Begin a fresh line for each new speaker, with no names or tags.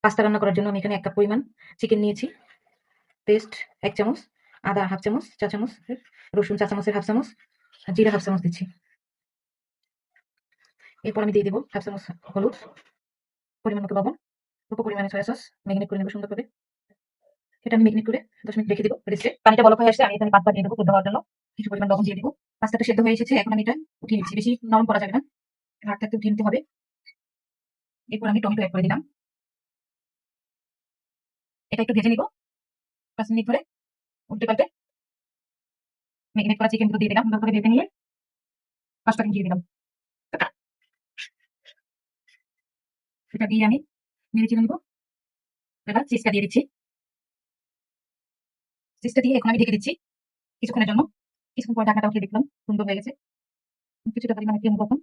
Pasta রান্না করার জন্য আমি এখানে 1 কাপ পরিমাণ চিকেন নিয়েছি। পেস্ট 1 চামচ, আদা হাফ চামচ, চা চামচ, রসুন চা চামচের হাফ চামচ, জিরা হাফ চামচ দিচ্ছি। এরপর আমি দিয়ে দেবো হাফ চামচ হলুদ, পরিমাণ মতো লবণ, অল্প পরিমাণে সয়া সস। ম্যারিনেট করে নেবো সুন্দর করে। এটা আমি ম্যারিনেট করে 10 মিনিট রেখে দেবো রেস্টে। পানিটা বলক হয়ে আসছে, আমি এখানে পাস্তা দিয়ে দেবো সেদ্ধ হওয়ার জন্য। কিছু পরিমাণ লবণ দিয়ে দেবো। পাস্তাটা সেদ্ধ হয়ে এসেছে, এখন আমি এটা উঠিয়ে নিচ্ছি। বেশি নরম করা যাবে না, হালকা একটু উঠিয়ে নিতে হবে। এরপর আমি টমেটো অ্যাড করে দিলাম। এটা একটু ভেজে নিব 5 মিনিট ধরে, উল্টে পাল্টে। ম্যারিনেট করা চিকেন গুলো দিয়ে দিলাম, সুন্দর করে ভেজে নিয়ে পাস্তাটা দিয়ে দিলাম। এটা দিয়ে আমি নেড়ে চেড়ে নিব। এবার চিজটা দিয়ে দিচ্ছি। চিজটা দিয়ে এখন আমি ঢেকে দিচ্ছি কিছুক্ষণের জন্য। কিছুক্ষণ পর ঢাকাটা উঠিয়ে দেখলাম সুন্দর হয়ে গেছে। কিছুটা পরিমাণে ক্রিম তখন